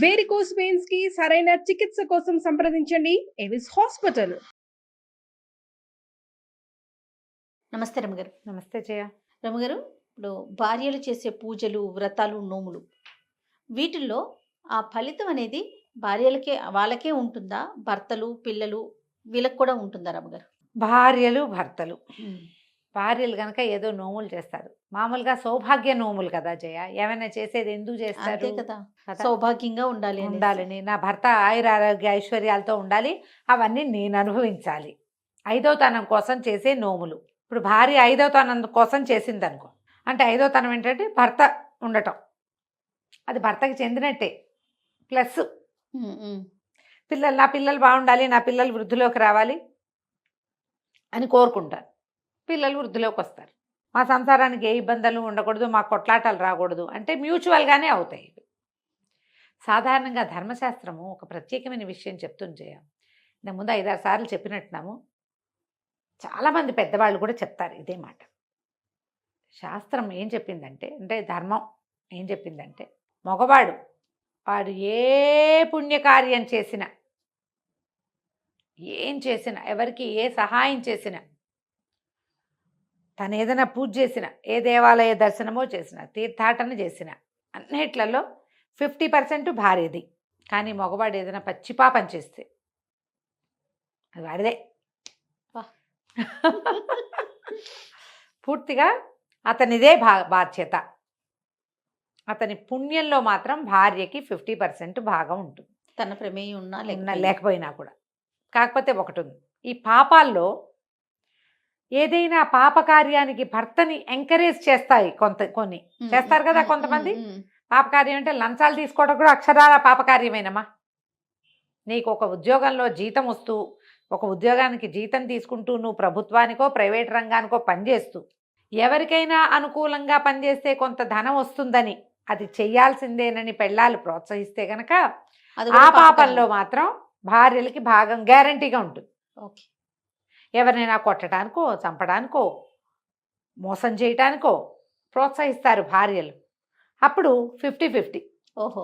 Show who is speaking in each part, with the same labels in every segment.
Speaker 1: Varicose veins కి సరైన చికిత్స కోసం సంప్రదించండి ఎవిస్ హాస్పిటల్.
Speaker 2: నమస్తే రమగారు.
Speaker 3: నమస్తే జయ.
Speaker 2: రమగారు, ఇప్పుడు భార్యలు చేసే పూజలు, వ్రతాలు, నోములు వీటిల్లో ఆ ఫలితం అనేది భార్యలకే వాళ్ళకే ఉంటుందా, భర్తలు పిల్లలు వీళ్ళకి కూడా ఉంటుందా రమగారు?
Speaker 3: భార్యలు భర్తలు, భార్యలు కనుక ఏదో నోములు చేస్తారు, మామూలుగా సౌభాగ్య నోములు కదా జయ. ఏమైనా చేసేది ఎందుకు చేస్తారు
Speaker 2: కదా, సౌభాగ్యంగా ఉండాలని,
Speaker 3: నా భర్త ఆయురారోగ్య ఐశ్వర్యాలతో ఉండాలి, అవన్నీ నేను అనుభవించాలి. 5వ తనం కోసం చేసే నోములు. ఇప్పుడు భార్య 5వ తనం కోసం చేసింది అనుకో, అంటే 5వ తనం ఏంటంటే భర్త ఉండటం, అది భర్తకి చెందినట్టే. ప్లస్ నా పిల్లలు బాగుండాలి, నా పిల్లలు వృద్ధిలోకి రావాలి అని కోరుకుంటారు. పిల్లలు వృద్ధిలోకి వస్తారు, మా సంసారానికి ఏ ఇబ్బందులు ఉండకూడదు, మా కొట్లాటలు రాకూడదు అంటే మ్యూచువల్గానే అవుతాయి. సాధారణంగా ధర్మశాస్త్రము ఒక ప్రత్యేకమైన విషయం చెప్తుంది జయ. నేను ముందు 5-6 సార్లు చెప్పినట్టున్నాము, చాలామంది పెద్దవాళ్ళు కూడా చెప్తారు ఇదే మాట. శాస్త్రం ఏం చెప్పిందంటే, అంటే ధర్మం ఏం చెప్పిందంటే, మగవాడు వాడు ఏ పుణ్యకార్యం చేసినా, ఏం చేసినా, ఎవరికి ఏ సహాయం చేసినా, తను ఏదైనా పూజ చేసిన, ఏ దేవాలయ దర్శనమో చేసిన, తీర్థాటన చేసిన, అన్నిట్లలో 50% భార్యది. కానీ మగవాడు ఏదైనా పచ్చిపాపం చేస్తే అది వాడిదే. పూర్తిగా అతనిదే బాధ్యత. అతని పుణ్యంలో మాత్రం భార్యకి 50% భాగం ఉంటుంది,
Speaker 2: తన ప్రమేయం ఉన్నా
Speaker 3: లేకపోయినా కూడా. కాకపోతే ఒకటి ఉంది, ఈ పాపాల్లో ఏదైనా పాపకార్యానికి భర్తని ఎంకరేజ్ చేస్తాయి కొన్ని చేస్తారు కదా కొంతమంది. పాపకార్యం అంటే లంచాలు తీసుకోవడం కూడా అక్షరాల పాపకార్యమేనమ్మా. నీకు ఒక ఉద్యోగంలో జీతం వస్తూ, ఒక ఉద్యోగానికి జీతం తీసుకుంటూ, నువ్వు ప్రభుత్వానికో ప్రైవేట్ రంగానికో పనిచేస్తూ, ఎవరికైనా అనుకూలంగా పనిచేస్తే కొంత ధనం వస్తుందని, అది చెయ్యాల్సిందేనని పెళ్ళాలు ప్రోత్సహిస్తే గనక ఆ పాపంలో మాత్రం భార్యలకి భాగం గ్యారంటీగా ఉంటుంది.
Speaker 2: ఓకే,
Speaker 3: ఎవరినైనా కొట్టడానికో, చంపడానికో, మోసం చేయటానికో ప్రోత్సహిస్తారు భార్యలు. అప్పుడు 50-50.
Speaker 2: ఓహో,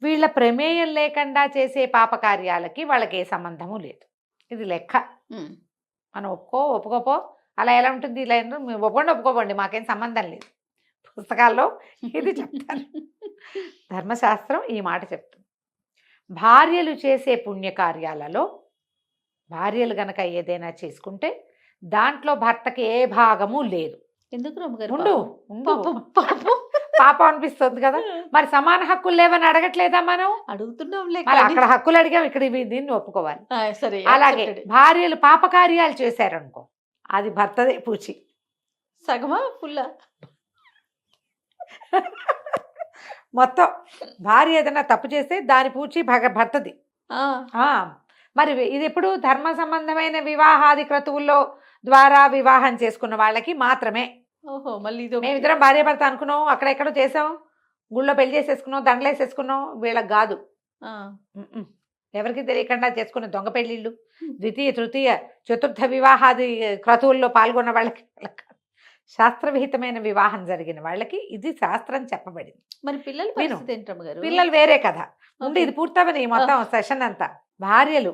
Speaker 3: వీళ్ళ ప్రమేయం లేకుండా చేసే పాపకార్యాలకి వాళ్ళకి ఏ సంబంధము లేదు. ఇది లెక్క. మనం ఒప్పుకోపో అలా ఎలా ఉంటుంది, ఇలా ఒప్పుకోండి మాకేం సంబంధం లేదు. పుస్తకాల్లో ఇది చెప్తారు. ధర్మశాస్త్రం ఈ మాట చెప్తుంది. భార్యలు చేసే పుణ్యకార్యాలలో భార్యలు గనక ఏదైనా చేసుకుంటే దాంట్లో భర్తకి ఏ భాగము లేదు.
Speaker 2: ఎందుకు
Speaker 3: పాపం అనిపిస్తుంది కదా. మరి సమాన హక్కులు లేవని అడగట్లేదా మనం?
Speaker 2: అడుగుతున్నాం.
Speaker 3: అక్కడ హక్కులు అడిగాం, ఇక్కడ దీన్ని ఒప్పుకోవాలి.
Speaker 2: సరే,
Speaker 3: అలాగే భార్యలు పాపకార్యాలు చేశారనుకో, అది భర్తదే పూచి.
Speaker 2: సగమా ఫుల్లా?
Speaker 3: మొత్తం భార్య ఏదైనా తప్పు చేస్తే దాని పూచి భర్తది. మరి ఇది ఎప్పుడు ధర్మ సంబంధమైన వివాహాది క్రతువుల్లో ద్వారా వివాహం చేసుకున్న వాళ్ళకి మాత్రమే.
Speaker 2: ఓహో, మళ్ళీ
Speaker 3: మేమిద్దరం భార్య భర్త అనుకున్నాం, అక్కడెక్కడో చేసాం, గుళ్ళో పెళ్లి చేసేసుకున్నాం, దండలేసేసుకున్నాం, వీళ్ళకి కాదు. ఎవరికి తెలియకుండా చేసుకున్న దొంగ పెళ్లిళ్ళు, ద్వితీయ తృతీయ చతుర్థ వివాహాది క్రతువుల్లో పాల్గొన్న వాళ్ళకి, శాస్త్రవిహితమైన వివాహం జరిగిన వాళ్ళకి ఇది శాస్త్రం చెప్పబడింది.
Speaker 2: మరి
Speaker 3: పిల్లలు వేరే కథ ఉండి, ఇది పూర్తవని మొత్తం సెషన్ అంతా. భార్యలు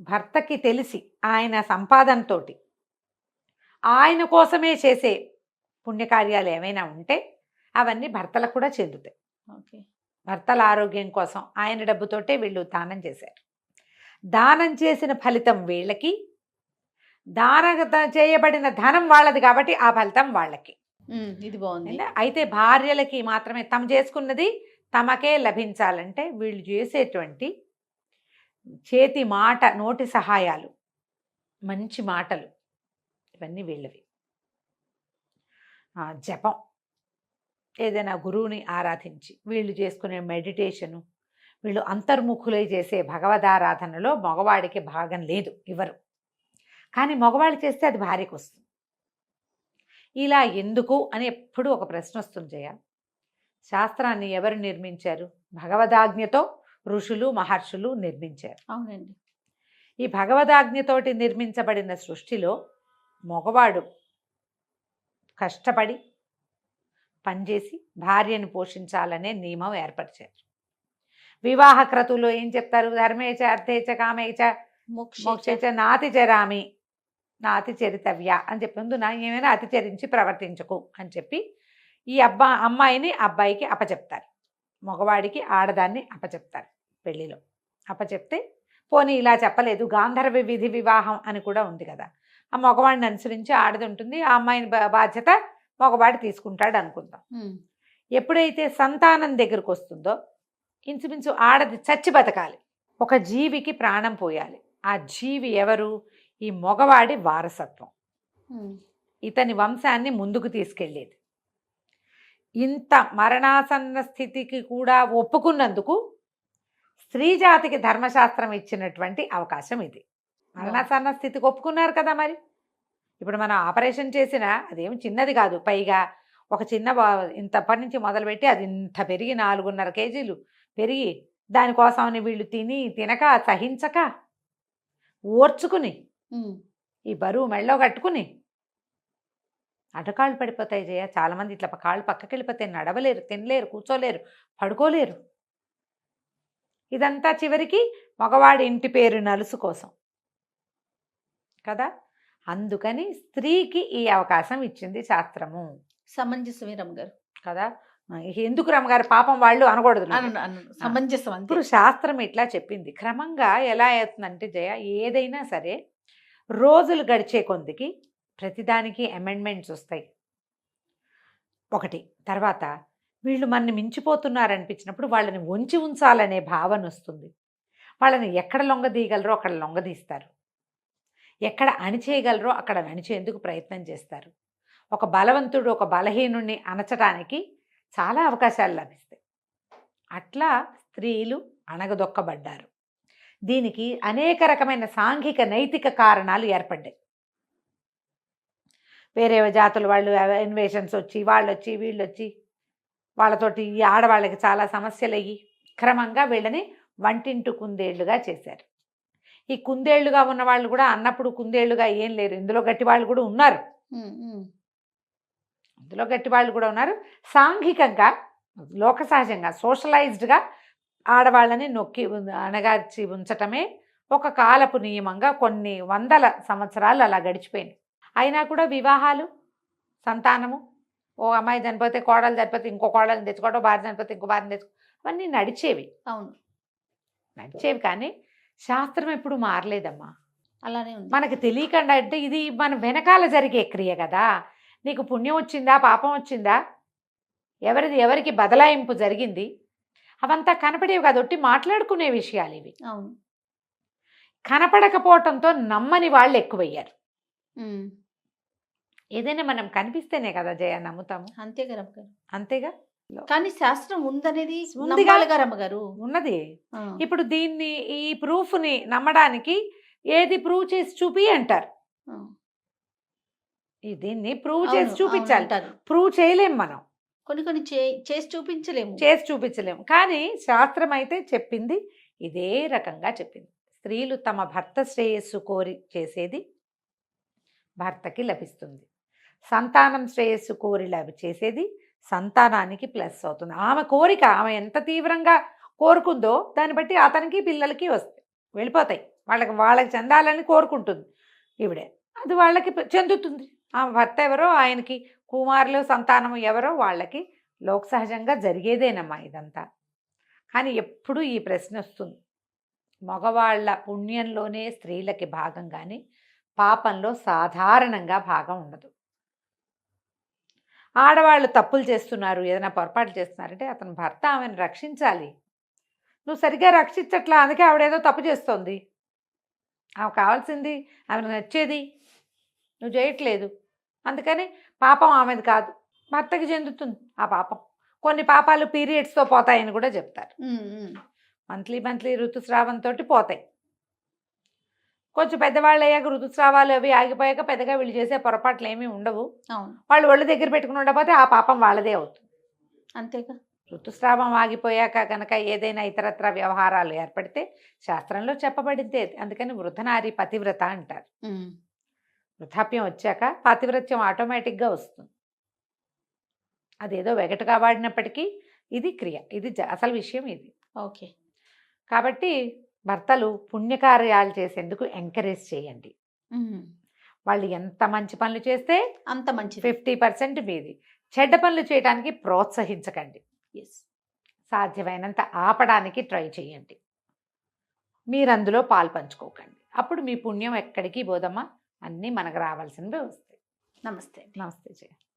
Speaker 3: భర్తకి తెలిసి ఆయన సంపాదనతో ఆయన కోసమే చేసే పుణ్యకార్యాలు ఏమైనా ఉంటే అవన్నీ భర్తలకు కూడా చెందుతాయి. భర్తల ఆరోగ్యం కోసం ఆయన డబ్బుతోటే వీళ్ళు దానం చేశారు. దానం చేసిన ఫలితం వీళ్ళకి, చేయబడిన ధనం వాళ్ళది కాబట్టి ఆ ఫలితం వాళ్ళకి.
Speaker 2: ఇది బాగుంది.
Speaker 3: అయితే భార్యలకి మాత్రమే తమ చేసుకున్నది తమకే లభించాలంటే వీళ్ళు చేసేటువంటి చేతి మాట, నోటి సహాయాలు, మంచి మాటలు, ఇవన్నీ వీళ్ళవి. జపం, ఏదైనా గురువుని ఆరాధించి వీళ్ళు చేసుకునే మెడిటేషను, వీళ్ళు అంతర్ముఖులై చేసే భగవదారాధనలో మగవాడికి భాగం లేదు, ఇవ్వరు. కానీ మగవాళ్ళు చేస్తే అది భార్యకు వస్తుంది. ఇలా ఎందుకు అని ఎప్పుడూ ఒక ప్రశ్న వస్తుంది జయ. శాస్త్రాన్ని ఎవరు నిర్మించారు? భగవదాజ్ఞతో ఋషులు మహర్షులు నిర్మించారు.
Speaker 2: అవునండి.
Speaker 3: ఈ భగవదాజ్ఞతోటి నిర్మించబడిన సృష్టిలో మగవాడు కష్టపడి పనిచేసి భార్యను పోషించాలనే నియమం ఏర్పరిచారు. వివాహ క్రతువులో ఏం చెప్తారు? ధర్మేచ అర్థేచ కామేచ
Speaker 2: మోక్షేచ
Speaker 3: మోక్షేచ నాతి చరామి నాతి చరితవ్య అని చెప్పింది. నా ఏమైనా అతిచరించి ప్రవర్తించకు అని చెప్పి ఈ అమ్మాయిని అబ్బాయికి అప్పచెప్తారు. మగవాడికి ఆడదాన్ని అప్పచెప్తారు పెళ్లిలో. అప్పచెప్తే పోనీ ఇలా చెప్పలేదు, గాంధర్వ విధి వివాహం అని కూడా ఉంది కదా, ఆ మగవాడిని అనుసరించి ఆడది ఉంటుంది, ఆ అమ్మాయిని బాధ్యత మగవాడు తీసుకుంటాడు అనుకుందాం. ఎప్పుడైతే సంతానం దగ్గరకు వస్తుందో ఇంచుమించు ఆడది చచ్చి బతకాలి, ఒక జీవికి ప్రాణం పోయాలి. ఆ జీవి ఎవరు? ఈ మగవాడి వారసత్వం, ఇతని వంశాన్ని ముందుకు తీసుకెళ్ళేది. ఇంత మరణాసన్న స్థితికి కూడా ఒప్పుకున్నందుకు స్త్రీ జాతికి ధర్మశాస్త్రం ఇచ్చినటువంటి అవకాశం ఇది. మరణాసన్న స్థితికి ఒప్పుకున్నారు కదా. మరి ఇప్పుడు మనం ఆపరేషన్ చేసినా అదేమి చిన్నది కాదు, పైగా ఒక చిన్న ఇంతప్పటి నుంచి మొదలుపెట్టి అది ఇంత పెరిగి 4.5 కేజీలు పెరిగి దానికోసమని వీళ్ళు తినక సహించక ఓర్చుకుని ఈ బరువు మెళ్ళో కట్టుకుని అడ్డకాళ్ళు పడిపోతాయి జయ. చాలామంది ఇట్లా కాళ్ళు పక్కకి వెళ్ళిపోతాయి, నడవలేరు, తినలేరు, కూర్చోలేరు, పడుకోలేరు. ఇదంతా చివరికి మగవాడి ఇంటి పేరు నలుసు కోసం కదా. అందుకని స్త్రీకి ఈ అవకాశం ఇచ్చింది శాస్త్రము.
Speaker 2: సమంజసమే రమ్మగారు
Speaker 3: కదా. ఎందుకు రమ్మగారు పాపం వాళ్ళు అనకూడదు,
Speaker 2: సమంజసం.
Speaker 3: ఇప్పుడు శాస్త్రం ఇట్లా చెప్పింది. క్రమంగా ఎలా అవుతుందంటే జయ, ఏదైనా సరే రోజులు గడిచే కొద్దికి ప్రతిదానికి అమెండ్మెంట్స్ వస్తాయి. ఒకటి తర్వాత వీళ్ళు మనని మించిపోతున్నారనిపించినప్పుడు వాళ్ళని వంచి ఉంచాలనే భావన వస్తుంది. వాళ్ళని ఎక్కడ లొంగదీయగలరో అక్కడ లొంగదీస్తారు, ఎక్కడ అణిచేయగలరో అక్కడ అణిచేందుకు ప్రయత్నం చేస్తారు. ఒక బలవంతుడు ఒక బలహీనుణ్ణి అణచడానికి చాలా అవకాశాలు లభిస్తాయి. అట్లా స్త్రీలు అణగదొక్కబడ్డారు. దీనికి అనేక రకమైన సాంఘిక నైతిక కారణాలు ఏర్పడ్డాయి. వేరే జాతుల వాళ్ళు ఇన్వేషన్స్ వచ్చి వాళ్ళొచ్చి వీళ్ళొచ్చి వాళ్ళతోటి ఈ ఆడవాళ్ళకి చాలా సమస్యలు అయ్యి క్రమంగా వీళ్ళని వంటింటు కుందేళ్లుగా చేశారు. ఈ కుందేళ్లుగా ఉన్న వాళ్ళు కూడా అన్నప్పుడు కుందేళ్లుగా ఏం లేరు, ఇందులో గట్టి వాళ్ళు కూడా ఉన్నారు, ఇందులో గట్టి వాళ్ళు కూడా ఉన్నారు. సాంఘికంగా లోక సహజంగా సోషలైజ్డ్గా ఆడవాళ్ళని నొక్కి అణగార్చి ఉంచటమే ఒక కాలపు నియమంగా కొన్ని వందల సంవత్సరాలు అలా గడిచిపోయింది. అయినా కూడా వివాహాలు, సంతానము, ఓ అమ్మాయి చనిపోతే కోడలు చనిపోతే ఇంకో కోడలు తెచ్చుకోవడం, భార్య చనిపోతే ఇంకో భార్యను తెచ్చుకో, అవన్నీ నడిచేవి.
Speaker 2: అవును,
Speaker 3: నడిచేవి. కానీ శాస్త్రం ఎప్పుడు మారలేదమ్మా.
Speaker 2: అలానే ఉంది.
Speaker 3: మనకు తెలియకుండా అంటే ఇది మన వెనకాల జరిగే క్రియ కదా. నీకు పుణ్యం వచ్చిందా పాపం వచ్చిందా, ఎవరికి బదలాయింపు జరిగింది, అవంతా కనపడేవి కాదు, ఒట్టి మాట్లాడుకునే విషయాలు ఇవి.
Speaker 2: అవును,
Speaker 3: కనపడకపోవటంతో నమ్మని వాళ్ళు ఎక్కువయ్యారు. ఏదైనా మనం కనిపిస్తేనే కదా జయ నమ్ముతాము.
Speaker 2: అంతేగా రమ్మగారు.
Speaker 3: అంతేగా.
Speaker 2: కానీ శాస్త్రం ఉందనేది
Speaker 3: ఉందిగా
Speaker 2: రమ్మగారు ఉన్నది.
Speaker 3: ఇప్పుడు దీన్ని ఈ ప్రూఫ్ని నమ్మడానికి ఏది ప్రూవ్ చేసి చూపి అంటారు. దీన్ని ప్రూవ్ చేసి చూపించాలి, ప్రూవ్ చేయలేం మనం,
Speaker 2: కొన్ని చేసి
Speaker 3: చూపించలేము. కానీ శాస్త్రం అయితే చెప్పింది ఇదే రకంగా చెప్పింది. స్త్రీలు తమ భర్త శ్రేయస్సు కోరి చేసేది భర్తకి లభిస్తుంది, సంతానం శ్రేయస్సు కోరి చేసేది సంతానానికి ప్లస్ అవుతుంది. ఆమె కోరిక ఆమె ఎంత తీవ్రంగా కోరుకుందో దాన్ని బట్టి అతనికి పిల్లలకి వస్తాయి, వెళ్ళిపోతాయి. వాళ్ళకి చెందాలని కోరుకుంటుంది ఈవిడే, అది వాళ్ళకి చెందుతుంది. ఆమె భర్త ఎవరో ఆయనకి కుమారులు సంతానం ఎవరో వాళ్ళకి లోక సహజంగా జరిగేదేనమ్మా ఇదంతా. కానీ ఎప్పుడు ఈ ప్రశ్న వస్తుంది, మగవాళ్ళ పుణ్యంలోనే స్త్రీలకి భాగం కానీ పాపంలో సాధారణంగా భాగం ఉండదు. ఆడవాళ్ళు తప్పులు చేస్తున్నారు, ఏదైనా పొరపాటు చేస్తున్నారంటే అతని భర్త ఆమెను రక్షించాలి. నువ్వు సరిగ్గా రక్షించట్లా, అందుకే ఆవిడేదో తప్పు చేస్తోంది, ఆమె కావాల్సింది ఆమెను నచ్చేది నువ్వు చేయట్లేదు, అందుకని పాపం ఆమెది కాదు భర్తకి చెందుతుంది ఆ పాపం. కొన్ని పాపాలు పీరియడ్స్తో పోతాయని కూడా చెప్తారు. మంత్లీ ఋతుస్రావంతో పోతాయి. కొంచెం పెద్దవాళ్ళు అయ్యాక ఋతుస్రావాలు అవి ఆగిపోయాక పెద్దగా వీళ్ళు చేసే పొరపాట్లు ఏమీ ఉండవు. వాళ్ళు ఒళ్ళు దగ్గర పెట్టుకుని ఉండకపోతే ఆ పాపం వాళ్ళదే అవుతుంది.
Speaker 2: అంతేగా.
Speaker 3: ఋతుస్రావం ఆగిపోయాక కనుక ఏదైనా ఇతరత్ర వ్యవహారాలు ఏర్పడితే శాస్త్రంలో చెప్పబడిందే. అందుకని వృధనారి పతివ్రత అంటారు. వృద్ధాప్యం వచ్చాక పాతివ్రత్యం ఆటోమేటిక్గా వస్తుంది. అదేదో వెగటుగా వాడినప్పటికీ ఇది క్రియ, ఇది అసలు విషయం ఇది.
Speaker 2: ఓకే.
Speaker 3: కాబట్టి భర్తలు పుణ్యకార్యాలు చేసేందుకు ఎంకరేజ్ చేయండి. వాళ్ళు ఎంత మంచి పనులు చేస్తే
Speaker 2: అంత మంచిది.
Speaker 3: 50% మీది. చెడ్డ పనులు చేయడానికి ప్రోత్సహించకండి.
Speaker 2: ఎస్.
Speaker 3: సాధ్యమైనంత ఆపడానికి ట్రై చేయండి. మీరు అందులో పాలు పంచుకోకండి. అప్పుడు మీ పుణ్యం ఎక్కడికి పోదమ్మా, అన్నీ మనకు రావాల్సినవి వస్తాయి.
Speaker 2: నమస్తే.
Speaker 3: నమస్తే జయ.